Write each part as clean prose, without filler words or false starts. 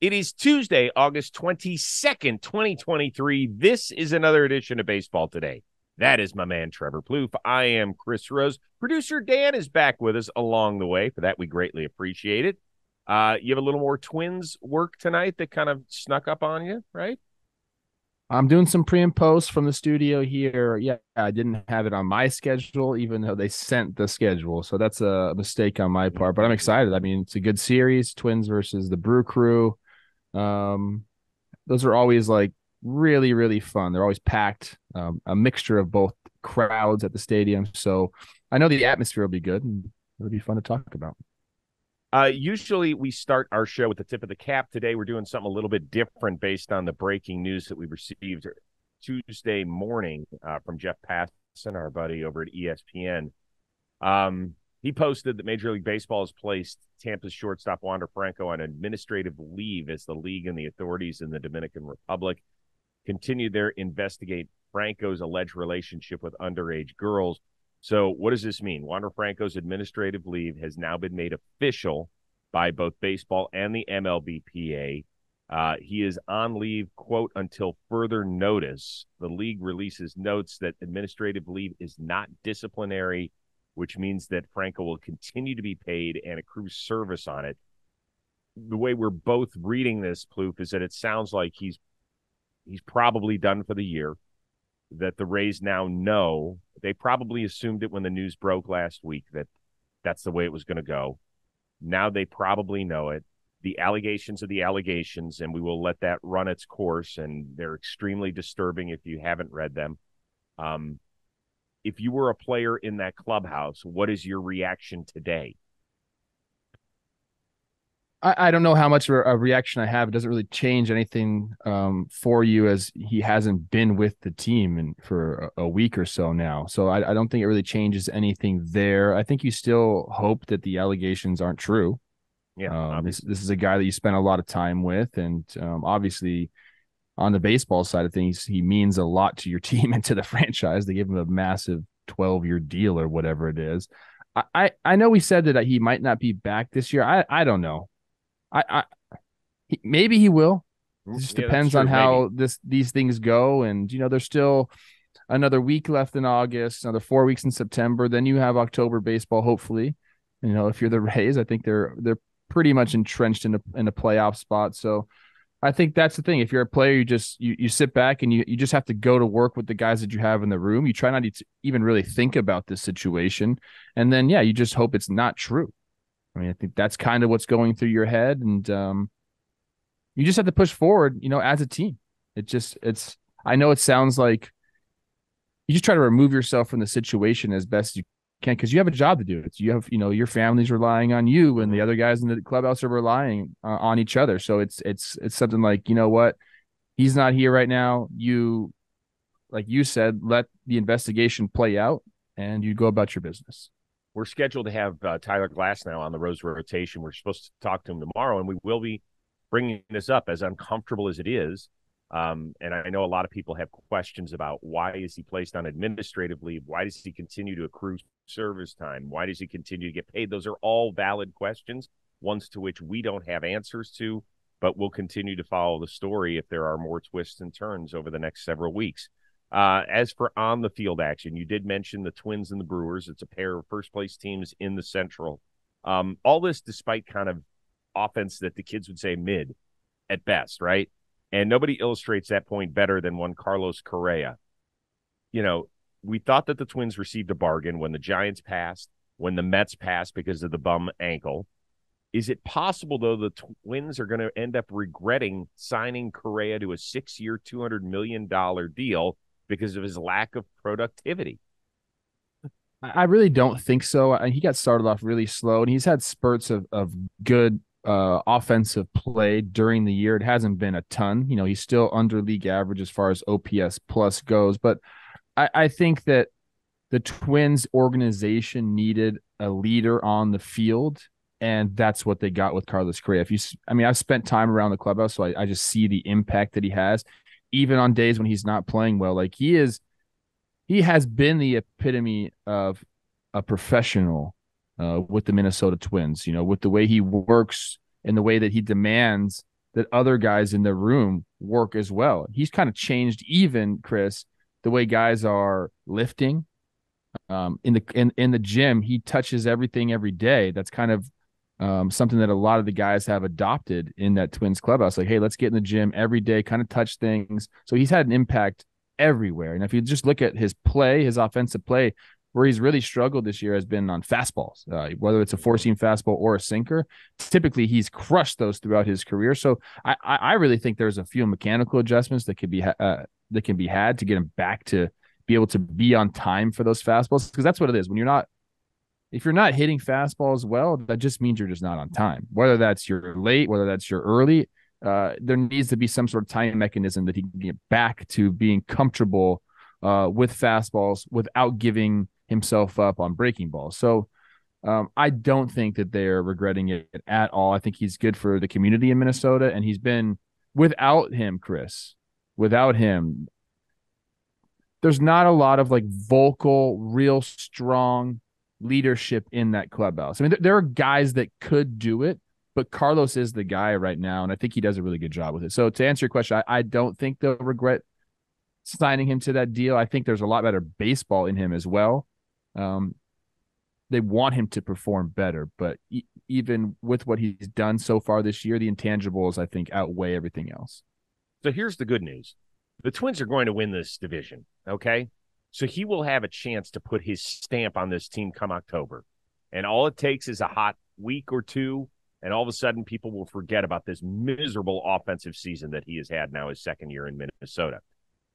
It is Tuesday, August 22nd, 2023. This is another edition of Baseball Today. That is my man, Trevor Plouffe. I am Chris Rose. Producer Dan is back with us along the way. For that, we greatly appreciate it. You have a little more Twins work tonight that kind of snuck up on you, right? I'm doing some pre and post from the studio here. Yeah, I didn't have it on my schedule, even though they sent the schedule. So that's a mistake on my part, but I'm excited. I mean, it's a good series, Twins versus the Brew Crew. Um, those are always like really, really fun. They're always packed, a mixture of both crowds at the stadium. So I know the atmosphere will be good and it'll be fun to talk about. Usually we start our show with the tip of the cap. Today we're doing something a little bit different based on the breaking news that we received Tuesday morning from Jeff Passan, our buddy over at ESPN. He posted that Major League Baseball has placed Tampa's shortstop Wander Franco on administrative leave as the league and the authorities in the Dominican Republic continue their investigate Franco's alleged relationship with underage girls. So what does this mean? Wander Franco's administrative leave has now been made official by both baseball and the MLBPA. He is on leave, quote, until further notice. The league releases notes that administrative leave is not disciplinary, which means that Franco will continue to be paid and accrue service on it. The way we're both reading this, Plouffe, is that it sounds like he's probably done for the year, that the Rays now know. They probably assumed it when the news broke last week that that's the way it was going to go. Now they probably know it. The allegations are the allegations, and we will let that run its course, and they're extremely disturbing if you haven't read them. If you were a player in that clubhouse, what is your reaction today? I don't know how much of a reaction I have. It doesn't really change anything for you, as he hasn't been with the team for a week or so now. So I don't think it really changes anything there. I think you still hope that the allegations aren't true. Yeah, this is a guy that you spent a lot of time with, and obviously on the baseball side of things, he means a lot to your team and to the franchise. They give him a massive 12-year deal or whatever it is. I know we said that he might not be back this year. I don't know. Maybe he will. It just depends on how these things go. And, there's still another week left in August, another 4 weeks in September. Then you have October baseball, hopefully. If you're the Rays, I think they're pretty much entrenched in a playoff spot. So I think that's the thing. If you're a player, you sit back and you just have to go to work with the guys that you have in the room. You try not to even really think about this situation. And then, you just hope it's not true. I mean, I think that's kind of what's going through your head, and you just have to push forward, as a team. I know it sounds like you just try to remove yourself from the situation as best you can, because you have a job to do. You have, your family's relying on you, and the other guys in the clubhouse are relying on each other. So it's something like, what, he's not here right now. Like you said, let the investigation play out, and you go about your business. We're scheduled to have Tyler Glasnow on the Rose rotation. We're supposed to talk to him tomorrow, and we will be bringing this up, as uncomfortable as it is. And I know a lot of people have questions about why is he placed on administrative leave? Why does he continue to accrue service time? Why does he continue to get paid? Those are all valid questions, ones to which we don't have answers to, but we'll continue to follow the story if there are more twists and turns over the next several weeks. As for on the field action, you did mention the Twins and the Brewers. It's a pair of first place teams in the Central. All this despite kind of offense that the kids would say mid at best, right? And nobody illustrates that point better than one Carlos Correa. We thought that the Twins received a bargain when the Giants passed, when the Mets passed because of the bum ankle. Is it possible, though, the Twins are going to end up regretting signing Correa to a 6-year, $200 million deal because of his lack of productivity? I really don't think so. He got started off really slow, and he's had spurts of good offensive play during the year. It hasn't been a ton. He's still under league average as far as OPS plus goes. But I think that the Twins organization needed a leader on the field, and that's what they got with Carlos Correa. I've spent time around the clubhouse, so I just see the impact that he has, even on days when he's not playing well. Like he has been the epitome of a professional with the Minnesota Twins, with the way he works and the way that he demands that other guys in the room work as well. He's kind of changed even, Chris, the way guys are lifting. In the gym, he touches everything every day. That's kind of something that a lot of the guys have adopted in that Twins clubhouse. Like, hey, let's get in the gym every day, kind of touch things. So he's had an impact everywhere. And if you just look at his play, his offensive play, where he's really struggled this year has been on fastballs, whether it's a four-seam fastball or a sinker. Typically, he's crushed those throughout his career. So I really think there's a few mechanical adjustments that can be had to get him back to be able to be on time for those fastballs, because that's what it is. If you're not hitting fastballs well, that just means you're just not on time. Whether that's you're late, whether that's you're early, there needs to be some sort of time mechanism that he can get back to being comfortable with fastballs without giving himself up on breaking balls. So I don't think that they're regretting it at all. I think he's good for the community in Minnesota, and he's been, without him, Chris, without him, there's not a lot of like vocal, real strong leadership in that clubhouse. I mean, there are guys that could do it, but Carlos is the guy right now, and I think he does a really good job with it. So to answer your question, I don't think they'll regret signing him to that deal. I think there's a lot better baseball in him as well. They want him to perform better, but even with what he's done so far this year, the intangibles, I think, outweigh everything else. So here's the good news. The Twins are going to win this division, okay? So he will have a chance to put his stamp on this team come October. And all it takes is a hot week or two, and all of a sudden people will forget about this miserable offensive season that he has had now his second year in Minnesota.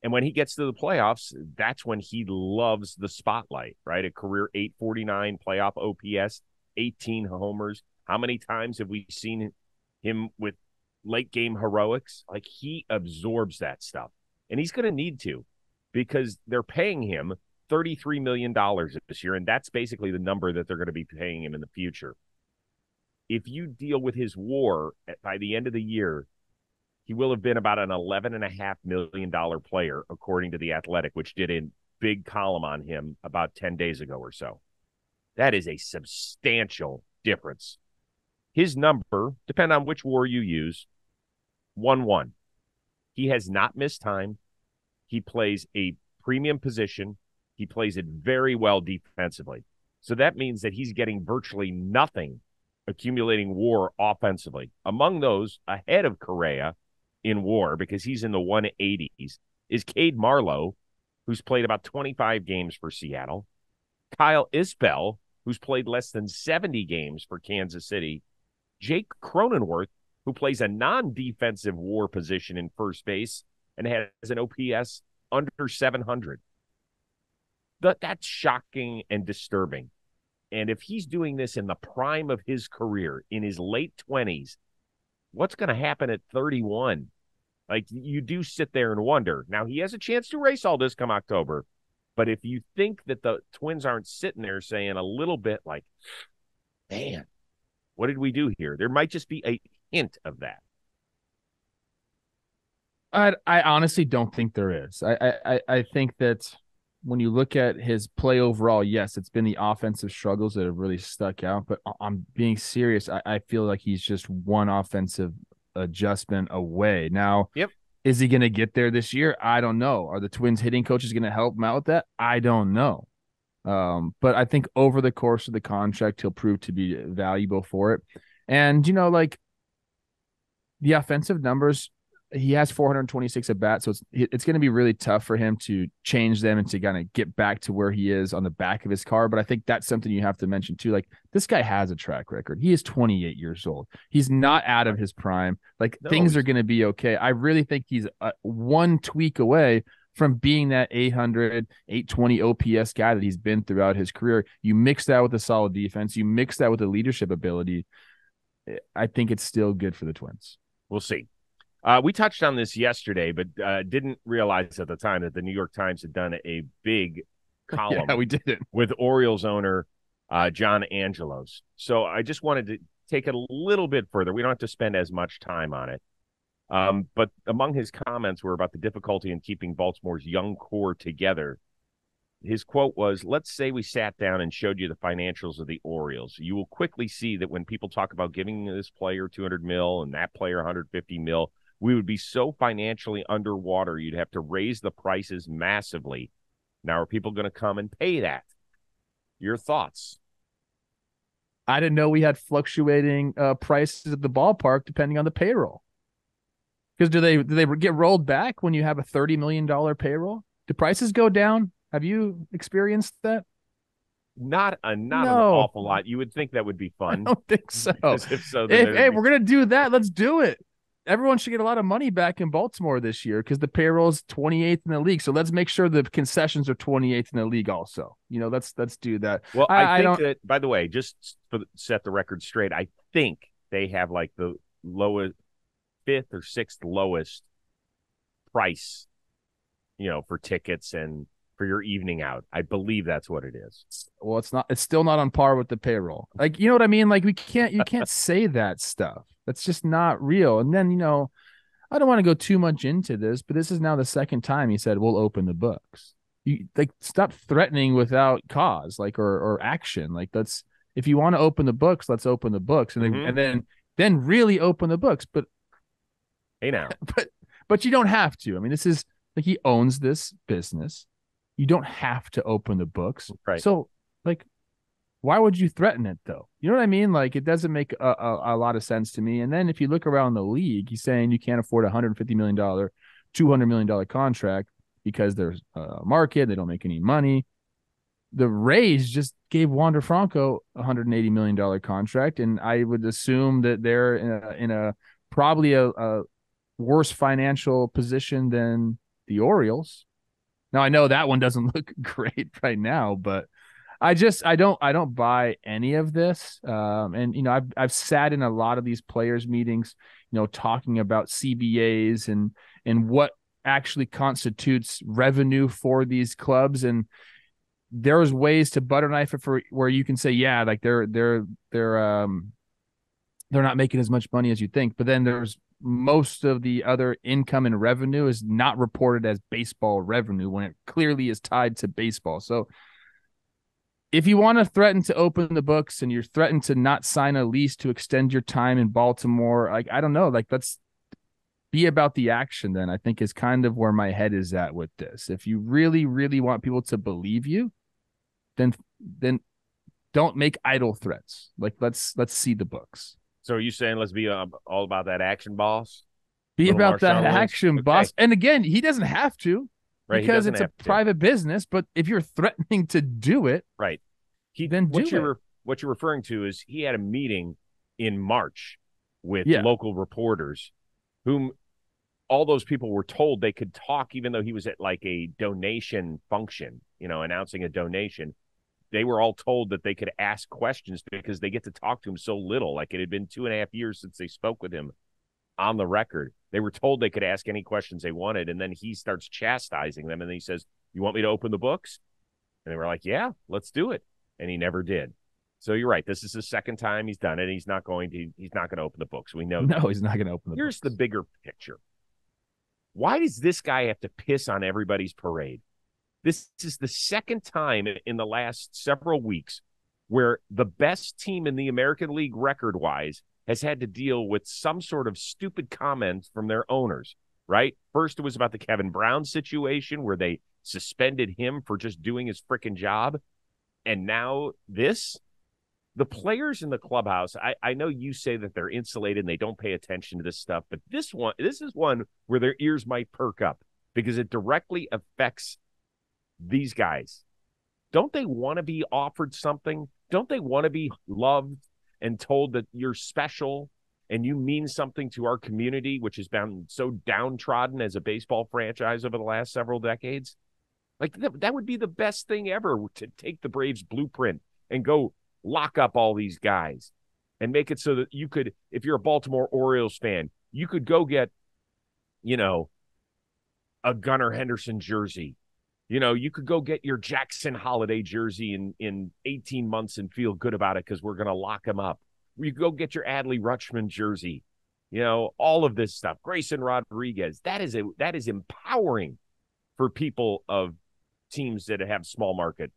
And when he gets to the playoffs, that's when he loves the spotlight, right? A career 849 playoff OPS, 18 homers. How many times have we seen him with late game heroics? Like, he absorbs that stuff. And he's going to need to, because they're paying him $33 million this year, and that's basically the number that they're going to be paying him in the future. If you deal with his WAR by the end of the year, he will have been about an $11.5 million player, according to The Athletic, which did a big column on him about 10 days ago or so. That is a substantial difference. His number, depending on which WAR you use, 1-1. He has not missed time. He plays a premium position. He plays it very well defensively. So that means that he's getting virtually nothing accumulating WAR offensively. Among those, ahead of Correa in WAR, because he's in the 180s, is Cade Marlowe, who's played about 25 games for Seattle, Kyle Isbell, who's played less than 70 games for Kansas City, Jake Cronenworth, who plays a non-defensive WAR position in first base and has an OPS under 700. That's shocking and disturbing. And if he's doing this in the prime of his career, in his late 20s, what's going to happen at 31? Like, you do sit there and wonder. Now, he has a chance to erase all this come October. But if you think that the Twins aren't sitting there saying a little bit like, man, what did we do here? There might just be a hint of that. I honestly don't think there is. I think that when you look at his play overall, yes, it's been the offensive struggles that have really stuck out. But I'm being serious. I feel like he's just one offensive adjustment away. Now, yep. Is he going to get there this year? I don't know. Are the Twins hitting coaches going to help him out with that? I don't know. But I think over the course of the contract, he'll prove to be valuable for it. And, like the offensive numbers, he has 426 at bat, so it's going to be really tough for him to change them and to kind of get back to where he is on the back of his car. But I think that's something you have to mention too. Like, this guy has a track record. He is 28 years old. He's not out of his prime. Like, things are going to be okay. I really think he's one tweak away from being that 800, 820 OPS guy that he's been throughout his career. You mix that with a solid defense. You mix that with a leadership ability. I think it's still good for the Twins. We'll see. We touched on this yesterday, but didn't realize at the time that the New York Times had done a big column we didn't. with Orioles owner John Angelos. So I just wanted to take it a little bit further. We don't have to spend as much time on it. But among his comments were about the difficulty in keeping Baltimore's young core together his quote was, let's say we sat down and showed you the financials of the Orioles. You will quickly see that when people talk about giving this player 200 mil and that player 150 mil, we would be so financially underwater, you'd have to raise the prices massively. Now, are people going to come and pay that? Your thoughts? I didn't know we had fluctuating prices at the ballpark depending on the payroll. Because do they get rolled back when you have a $30 million payroll? Do prices go down? Have you experienced that? Not an awful lot. You would think that would be fun. I don't think so. If so, hey, we're gonna do that. Let's do it. Everyone should get a lot of money back in Baltimore this year because the payroll is 28th in the league. So let's make sure the concessions are 28th in the league also. Let's do that. Well, I think that, by the way, just to set the record straight, I think they have like the lowest, 5th or 6th lowest price, for tickets and for your evening out. I believe that's what it is. Well, it's still not on par with the payroll. Like, you know what I mean? Like you can't say that stuff. That's just not real. And then, I don't want to go too much into this, but this is now the second time he said, we'll open the books. You stop threatening without cause, or action. Like if you want to open the books, let's open the books and then really open the books. But hey now, but you don't have to. I mean, this is like, he owns this business. You don't have to open the books. Right. So why would you threaten it though? You know what I mean? Like, it doesn't make a lot of sense to me. And then if you look around the league, he's saying you can't afford a $150 million, $200 million contract because there's a market. They don't make any money. The Rays just gave Wander Franco a $180 million contract. And I would assume that they're in a probably a worse financial position than the Orioles. Now, I know that one doesn't look great right now, but I don't buy any of this. And, I've sat in a lot of these players meetings, talking about CBAs and what actually constitutes revenue for these clubs. And there's ways to butter knife it for where you can say, yeah, like they're not making as much money as you think. But then there's most of the other income and revenue is not reported as baseball revenue when it clearly is tied to baseball. So if you want to threaten to open the books and you're threatened to not sign a lease to extend your time in Baltimore, I don't know, let's be about the action then, I think is kind of where my head is at with this. If you really, really want people to believe you, then don't make idle threats. Let's see the books. So are you saying let's be all about that action, boss? Be about that action, boss. And again, he doesn't have to. Right, because it's a private business, but if you're threatening to do it, right, what you're referring to is he had a meeting in March with local reporters, whom all those people were told they could talk, even though he was at like a donation function, announcing a donation. They were all told that they could ask questions because they get to talk to him so little. Like, it had been 2.5 years since they spoke with him on the record. They were told they could ask any questions they wanted, and then he starts chastising them, and then he says, you want me to open the books? And they were like, yeah, let's do it. And he never did. So you're right. This is the second time he's done it. He's not going to open the books. We know that. No, he's not going to open the books. Here's the bigger picture. Why does this guy have to piss on everybody's parade? This is the second time in the last several weeks where the best team in the American League record-wise has had to deal with some sort of stupid comments from their owners, right? First, it was about the Kevin Brown situation where they suspended him for just doing his freaking job. And now this, the players in the clubhouse, I know you say that they're insulated and they don't pay attention to this stuff, but this is one where their ears might perk up because it directly affects these guys. Don't they want to be offered something? Don't they want to be loved and told that you're special and you mean something to our community, which has been so downtrodden as a baseball franchise over the last several decades? Like, that would be the best thing ever, to take the Braves blueprint and go lock up all these guys and make it so that you could, if you're a Baltimore Orioles fan, you could go get, a Gunnar Henderson jersey. You could go get your Jackson Holiday jersey in 18 months and feel good about it because we're going to lock him up. You go get your Adley Rutschman jersey. All of this stuff. Grayson Rodriguez. That is empowering for people of teams that have small market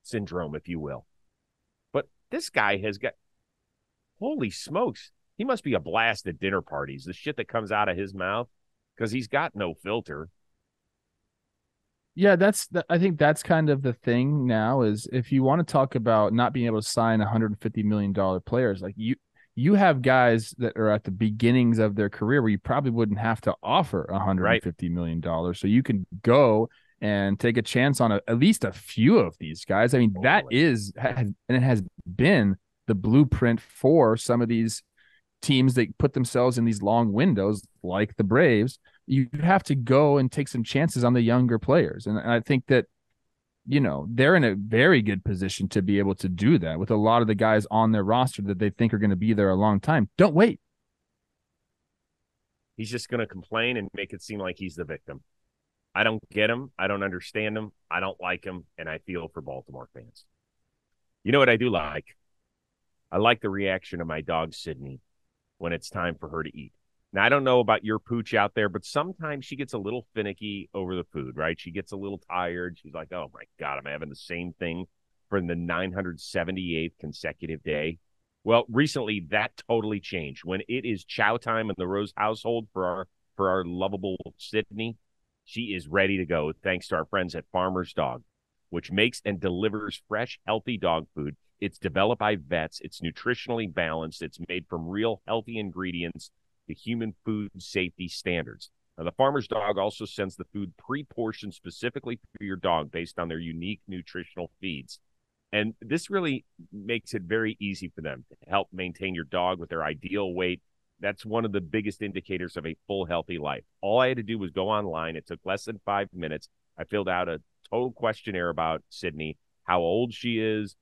syndrome, if you will. But this guy has got, holy smokes, he must be a blast at dinner parties. The shit that comes out of his mouth, because he's got no filter. Yeah, I think that's kind of the thing now is if you want to talk about not being able to sign $150 million players, like you have guys that are at the beginnings of their career where you probably wouldn't have to offer $150 million. So you can go and take a chance on at least a few of these guys. I mean, that is, and it has been the blueprint for some of these teams that put themselves in these long windows like the Braves. You have to go and take some chances on the younger players. And I think that, they're in a very good position to be able to do that with a lot of the guys on their roster that they think are going to be there a long time. Don't wait. He's just going to complain and make it seem like he's the victim. I don't get him. I don't understand him. I don't like him. And I feel for Baltimore fans. You know what I do like? I like the reaction of my dog, Sydney, when it's time for her to eat. Now, I don't know about your pooch out there, but sometimes she gets a little finicky over the food, right? She gets a little tired. She's like, oh, my God, I'm having the same thing for the 978th consecutive day. Well, recently, that totally changed. When it is chow time in the Rose household for our lovable Sydney, she is ready to go thanks to our friends at Farmer's Dog, which makes and delivers fresh, healthy dog food. It's developed by vets. It's nutritionally balanced. It's made from real healthy ingredients to human food safety standards. Now, the Farmer's Dog also sends the food pre-portioned specifically for your dog based on their unique nutritional feeds. And this really makes it very easy for them to help maintain your dog with their ideal weight. That's one of the biggest indicators of a full, healthy life. All I had to do was go online. It took less than 5 minutes. I filled out a total questionnaire about Sydney, how old she is,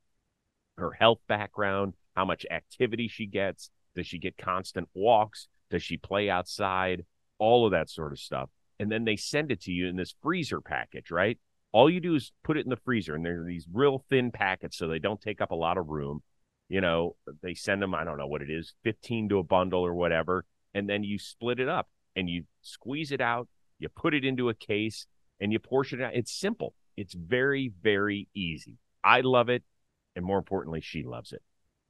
her health background, how much activity she gets. Does she get constant walks? Does she play outside? All of that sort of stuff. And then they send it to you in this freezer package, right? All you do is put it in the freezer, and they're these real thin packets so they don't take up a lot of room. They send them, I don't know what it is, 15 to a bundle or whatever, and then you split it up, and you squeeze it out, you put it into a case, and you portion it out. It's simple. It's very, very easy. I love it, and more importantly, she loves it.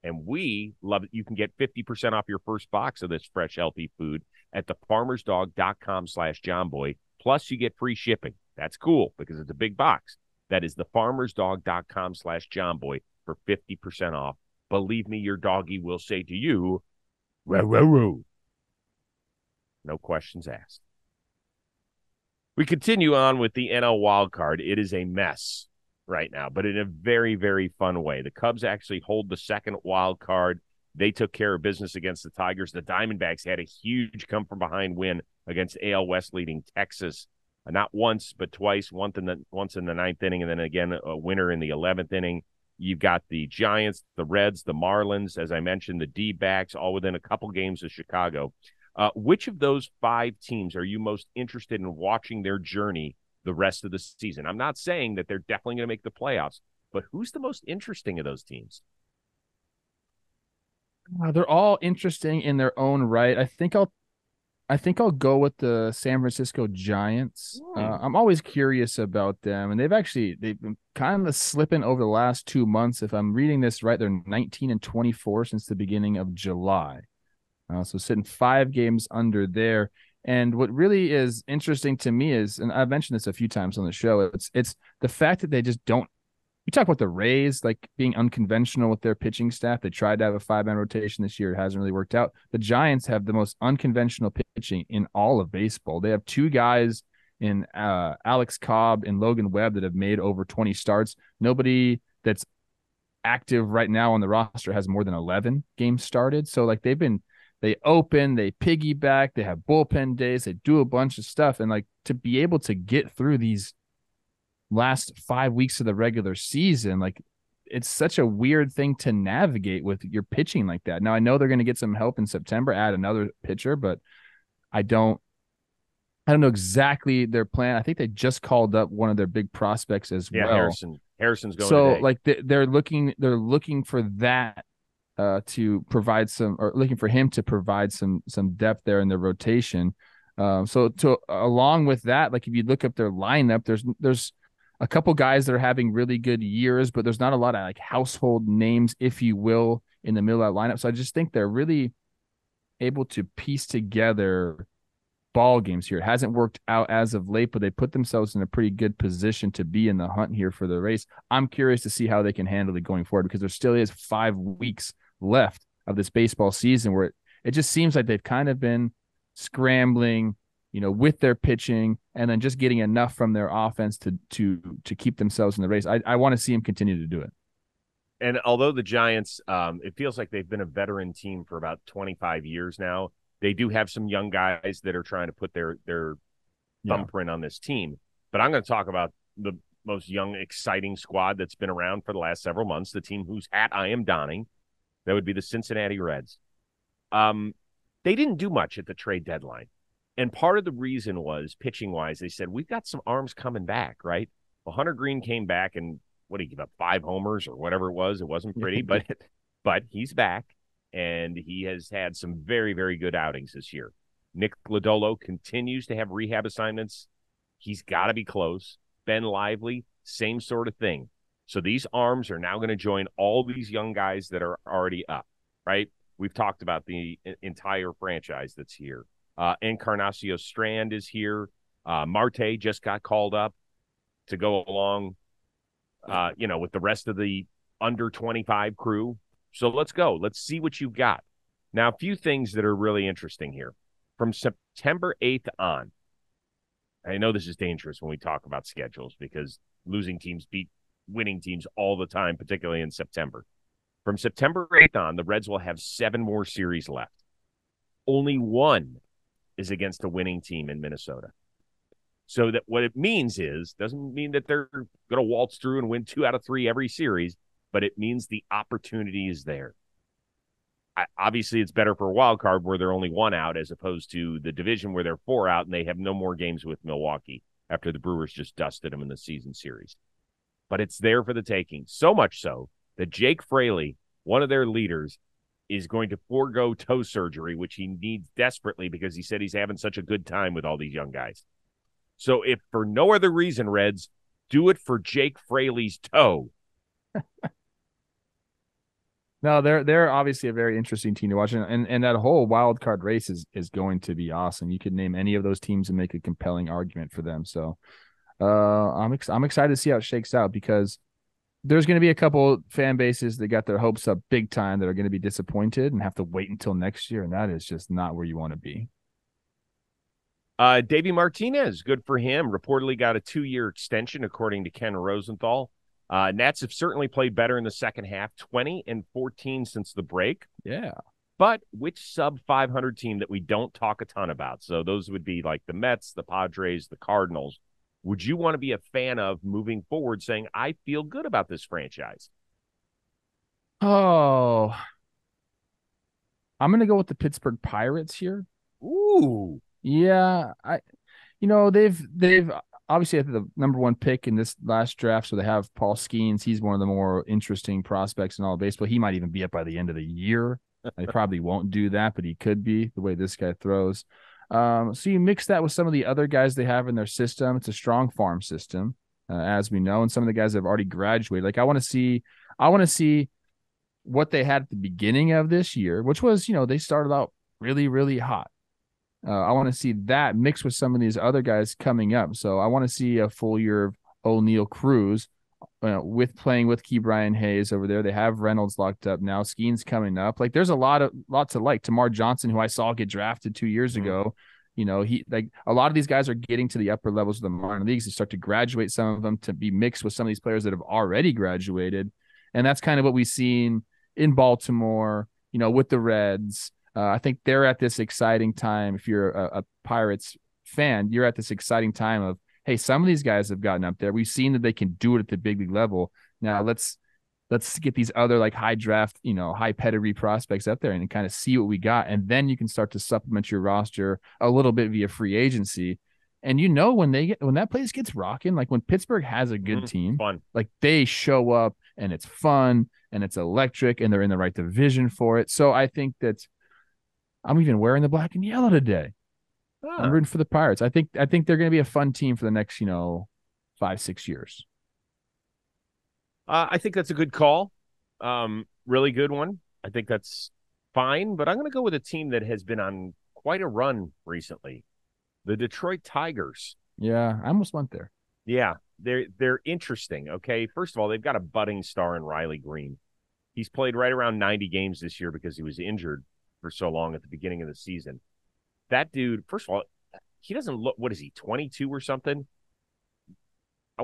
And we love it. You can get 50% off your first box of this fresh, healthy food at thefarmersdog.com/JohnBoy. Plus, you get free shipping. That's cool because it's a big box. That is thefarmersdog.com/JohnBoy for 50% off. Believe me, your doggy will say to you, row, row, row. No questions asked. We continue on with the NL wild card. It is a mess right now, but in a very, very fun way. The Cubs actually hold the second wild card. They took care of business against the Tigers. The Diamondbacks had a huge come-from-behind win against AL West leading Texas. Not once, but twice, once in the ninth inning, and then again a winner in the 11th inning. You've got the Giants, the Reds, the Marlins, as I mentioned, the D-backs, all within a couple games of Chicago. Which of those 5 teams are you most interested in watching their journey the rest of the season? I'm not saying that they're definitely going to make the playoffs, but who's the most interesting of those teams? They're all interesting in their own right. I think I'll go with the San Francisco Giants. I'm always curious about them, and they've been kind of slipping over the last 2 months. If I'm reading this right, they're 19-24 since the beginning of July. So sitting 5 games under there. And what really is interesting to me is, and I've mentioned this a few times on the show, it's the fact that they just don't. We talk about the Rays like being unconventional with their pitching staff. They tried to have a 5-man rotation this year. It hasn't really worked out. The Giants have the most unconventional pitching in all of baseball. They have 2 guys in Alex Cobb and Logan Webb that have made over 20 starts. Nobody that's active right now on the roster has more than 11 games started. So like they open, they piggyback, they have bullpen days, they do a bunch of stuff. And like to be able to get through these last 5 weeks of the regular season, like it's such a weird thing to navigate with your pitching like that. Now I know they're going to get some help in September, add another pitcher, but I don't know exactly their plan. I think they just called up one of their big prospects as well. Harrison's going so today. Like they're looking for that to provide some, or looking for him to provide some depth there in the rotation. So along with that, like if you look up their lineup, there's a couple guys that are having really good years, but there's not a lot of like household names, if you will, in the middle of that lineup. So I just think they're really able to piece together ball games here. It hasn't worked out as of late, but they put themselves in a pretty good position to be in the hunt here for the race. I'm curious to see how they can handle it going forward, because there still is 5 weeks left of this baseball season where it just seems like they've kind of been scrambling, with their pitching and then just getting enough from their offense to keep themselves in the race. I want to see them continue to do it. And although the Giants, it feels like they've been a veteran team for about 25 years now, they do have some young guys that are trying to put their thumbprint on this team. But I'm going to talk about the most young, exciting squad that's been around for the last several months, the team whose hat I am donning. That would be the Cincinnati Reds. They didn't do much at the trade deadline. And part of the reason was, pitching-wise, they said, we've got some arms coming back, right? Well, Hunter Green came back and, what did he give up, 5 homers or whatever it was? It wasn't pretty, but he's back, and he has had some very, very good outings this year. Nick Lodolo continues to have rehab assignments. He's got to be close. Ben Lively, same sort of thing. So these arms are now going to join all these young guys that are already up, right? We've talked about the entire franchise that's here. Encarnacio Strand is here. Marte just got called up to go along, with the rest of the under 25 crew. So let's go. Let's see what you've got. Now, a few things that are really interesting here. From September 8th on, I know this is dangerous when we talk about schedules because losing teams beat winning teams all the time, particularly in September. From September 8th on, the Reds will have 7 more series left. Only 1 is against a winning team in Minnesota. So that what it means is, doesn't mean that they're going to waltz through and win 2 out of 3 every series, but it means the opportunity is there. Obviously, it's better for a wild card where they're only 1 out as opposed to the division where they're 4 out and they have no more games with Milwaukee after the Brewers just dusted them in the season series. But it's there for the taking. So much so that Jake Fraley, one of their leaders, is going to forego toe surgery, which he needs desperately because he said he's having such a good time with all these young guys. So if for no other reason, Reds, do it for Jake Fraley's toe. No, they're obviously a very interesting team to watch, and that whole wild card race is going to be awesome. You could name any of those teams and make a compelling argument for them. So I'm excited to see how it shakes out, because there's going to be a couple fan bases that got their hopes up big time that are going to be disappointed and have to wait until next year, and that is just not where you want to be. Davey Martinez, good for him. Reportedly got a 2-year extension, according to Ken Rosenthal. Nats have certainly played better in the second half, 20-14 since the break. Yeah. But which sub-500 team that we don't talk a ton about? So those would be like the Mets, the Padres, the Cardinals. Would you want to be a fan of moving forward, saying, I feel good about this franchise? Oh, I'm going to go with the Pittsburgh Pirates here. Ooh. Yeah. They've obviously had the number 1 pick in this last draft. So they have Paul Skeens. He's one of the more interesting prospects in all of baseball. He might even be up by the end of the year. They probably won't do that, but he could be, the way this guy throws. So you mix that with some of the other guys they have in their system. It's a strong farm system, as we know, and some of the guys that have already graduated. Like I want to see what they had at the beginning of this year, which was, they started out really, really hot. I want to see that mixed with some of these other guys coming up. So I want to see a full year of O'Neal Cruz with playing with Ke'Bryan Hayes over there. They have Reynolds locked up now. Skeen's coming up. Like there's lots to like. Tamar Johnson, who I saw get drafted 2 years ago. He like a lot of these guys are getting to the upper levels of the minor leagues. They start to graduate some of them to be mixed with some of these players that have already graduated. And that's kind of what we've seen in Baltimore, with the Reds. I think they're at this exciting time. If you're a Pirates fan, you're at this exciting time of, hey, some of these guys have gotten up there. We've seen that they can do it at the big league level. Now let's get these other like high draft, high pedigree prospects up there and kind of see what we got. And then you can start to supplement your roster a little bit via free agency. And when that place gets rocking, like when Pittsburgh has a good team, fun. Like they show up and it's fun and it's electric and they're in the right division for it. So I think that I'm even wearing the black and yellow today. I'm rooting for the Pirates. I think they're going to be a fun team for the next, 5-6 years. I think that's a good call. Really good one. I think that's fine, but I'm going to go with a team that has been on quite a run recently. The Detroit Tigers. Yeah, I almost went there. Yeah, they're interesting, okay? First of all, they've got a budding star in Riley Green. He's played right around 90 games this year because he was injured for so long at the beginning of the season. That dude, first of all, he doesn't look, what is he, 22 or something? I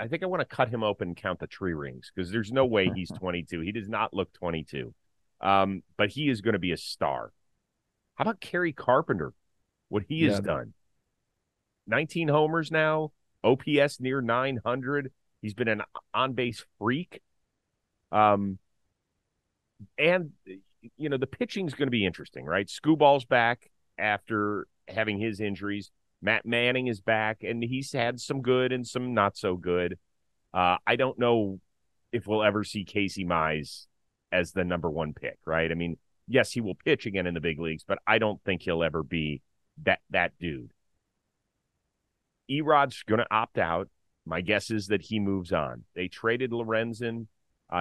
think I want to cut him open and count the tree rings because there's no way he's 22. He does not look 22. But he is going to be a star. How about Kerry Carpenter? What he has done. 19 homers now, OPS near 900. He's been an on-base freak. And, the pitching's going to be interesting, right? Scooball's back after having his injuries. Matt Manning is back, and he's had some good and some not so good. I don't know if we'll ever see Casey Mize as the number one pick, right? I mean, yes, he will pitch again in the big leagues, but I don't think he'll ever be that dude. Erod's going to opt out. My guess is that he moves on. They traded Lorenzen.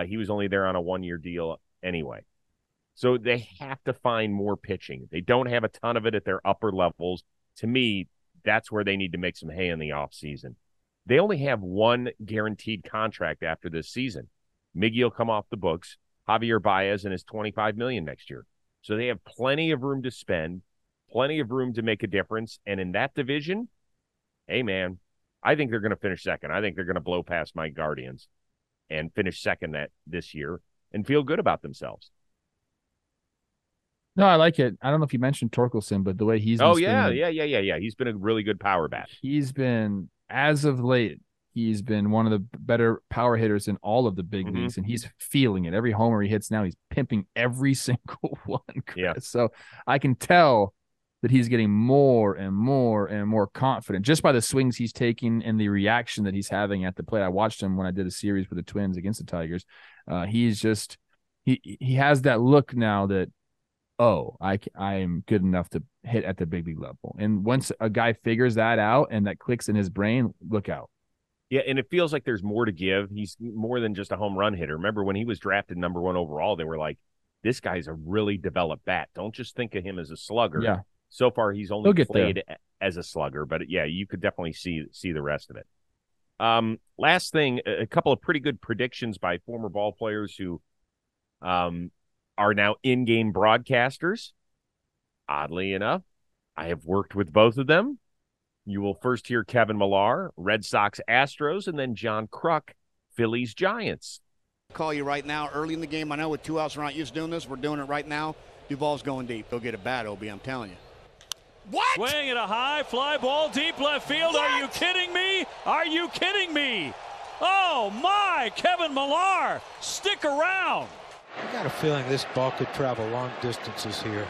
He was only there on a one-year deal anyway. So they have to find more pitching. They don't have a ton of it at their upper levels. To me, that's where they need to make some hay in the offseason. They only have one guaranteed contract after this season. Miggy will come off the books. Javier Baez and his $25 million next year. So they have plenty of room to spend, plenty of room to make a difference. And in that division, hey, man, I think they're going to finish second. I think they're going to blow past my Guardians and finish second this year and feel good about themselves. No, I like it. I don't know if you mentioned Torkelson, but the way he's been yeah. He's been a really good power bat. He's been, as of late, he's been one of the better power hitters in all of the big leagues, and he's feeling it. Every homer he hits now, he's pimping every single one, Chris. Yeah. So I can tell that he's getting more and more and more confident just by the swings he's taking and the reaction that he's having at the plate. I watched him when I did a series with the Twins against the Tigers. He's just he has that look now that, oh, I am good enough to hit at the big league level. And once a guy figures that out and that clicks in his brain, look out. Yeah, and it feels like there's more to give. He's more than just a home run hitter. Remember when he was drafted number 1 overall, they were like, this guy's a really developed bat. Don't just think of him as a slugger. Yeah. So far, he's only played as a slugger. But, yeah, you could definitely see the rest of it. Last thing, a couple of pretty good predictions by former ball players who are now in-game broadcasters. Oddly enough, I have worked with both of them. You will first hear Kevin Millar, Red Sox Astros, and then John Kruk, Phillies Giants. Call you right now early in the game. I know with 2 outs, we're not used to doing this. We're doing it right now. Duvall's going deep. He'll get it bad, OB, I'm telling you. What? Swing at a high fly ball deep left field. What? Are you kidding me? Are you kidding me? Oh, my, Kevin Millar, stick around. I got a feeling this ball could travel long distances here.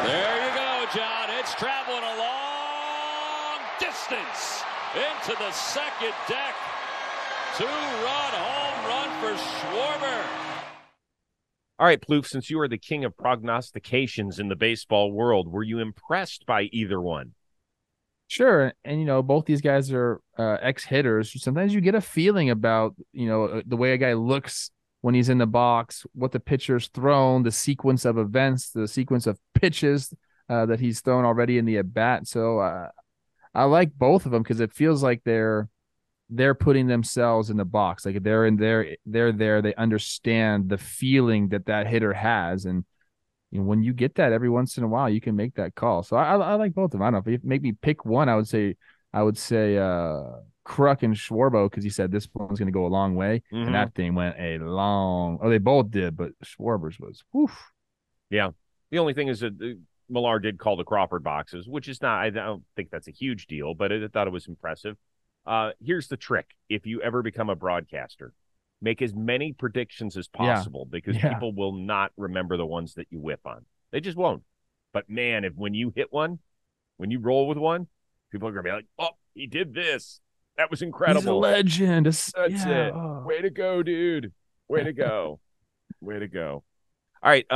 There you go, John. It's traveling a long distance into the second deck. 2-run home run for Schwarber. All right, Plouffe, since you are the king of prognostications in the baseball world, were you impressed by either one? Sure. And, both these guys are ex-hitters. Sometimes you get a feeling about, the way a guy looks when he's in the box, what the pitcher's thrown, the sequence of events, the sequence of pitches that he's thrown already in the at-bat. So I like both of them because it feels like they're putting themselves in the box. Like they're there. They understand the feeling that hitter has. And when you get that every once in a while, you can make that call. So I like both of them. I don't know if you make me pick one, I would say Kruk and Schwarber, because he said this one's going to go a long way, and that thing went a long. Oh, they both did, but Schwarber's was. Woof. Yeah, the only thing is that Millar did call the Crawford boxes, which is not. I don't think that's a huge deal, but I thought it was impressive. Here's the trick: if you ever become a broadcaster, make as many predictions as possible because people will not remember the ones that you whiff on. They just won't. But man, when you hit one, when you roll with one, people are going to be like, "Oh, he did this. That was incredible. He's a legend." That's it. Oh. Way to go, dude. Way to go. Way to go. All right.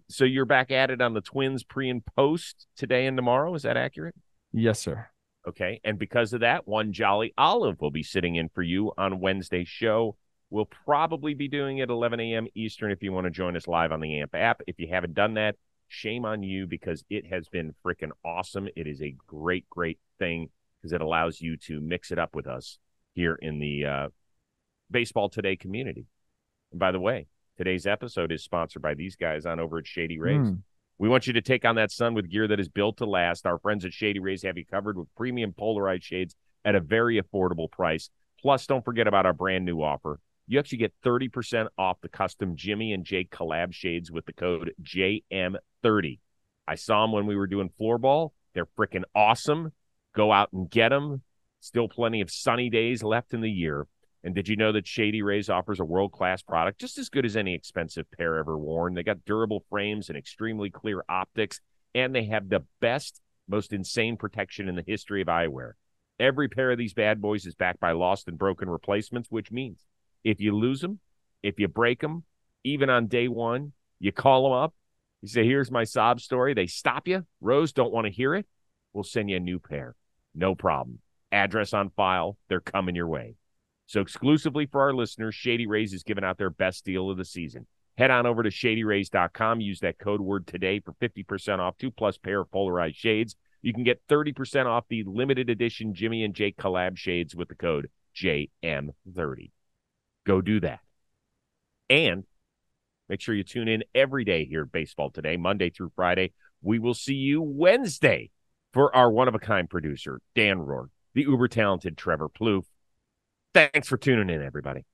So you're back at it on the Twins pre and post today and tomorrow. Is that accurate? Yes, sir. Okay. And because of that, one Jolly Olive will be sitting in for you on Wednesday's show. We'll probably be doing it 11 a.m. Eastern if you want to join us live on the AMP app. If you haven't done that, shame on you because it has been freaking awesome. It is a great, great thing because it allows you to mix it up with us here in the Baseball Today community. And by the way, today's episode is sponsored by these guys on over at Shady Rays. We want you to take on that sun with gear that is built to last. Our friends at Shady Rays have you covered with premium polarized shades at a very affordable price. Plus, don't forget about our brand new offer. You actually get 30% off the custom Jimmy and Jake collab shades with the code JM30. I saw them when we were doing floorball. They're freaking awesome. Go out and get them. Still plenty of sunny days left in the year. And did you know that Shady Rays offers a world-class product just as good as any expensive pair ever worn? They got durable frames and extremely clear optics, and they have the best, most insane protection in the history of eyewear. Every pair of these bad boys is backed by lost and broken replacements, which means if you lose them, if you break them, even on day one, you call them up, you say, here's my sob story. They stop you. Rose, don't want to hear it. We'll send you a new pair. No problem. Address on file. They're coming your way. So exclusively for our listeners, Shady Rays is giving out their best deal of the season. Head on over to shadyrays.com. Use that code word today for 50% off 2+ pair of polarized shades. You can get 30% off the limited edition Jimmy and Jake collab shades with the code JM30. Go do that. And make sure you tune in every day here at Baseball Today, Monday through Friday. We will see you Wednesday for our one-of-a-kind producer, Dan Rourke, the uber-talented Trevor Plouffe. Thanks for tuning in, everybody.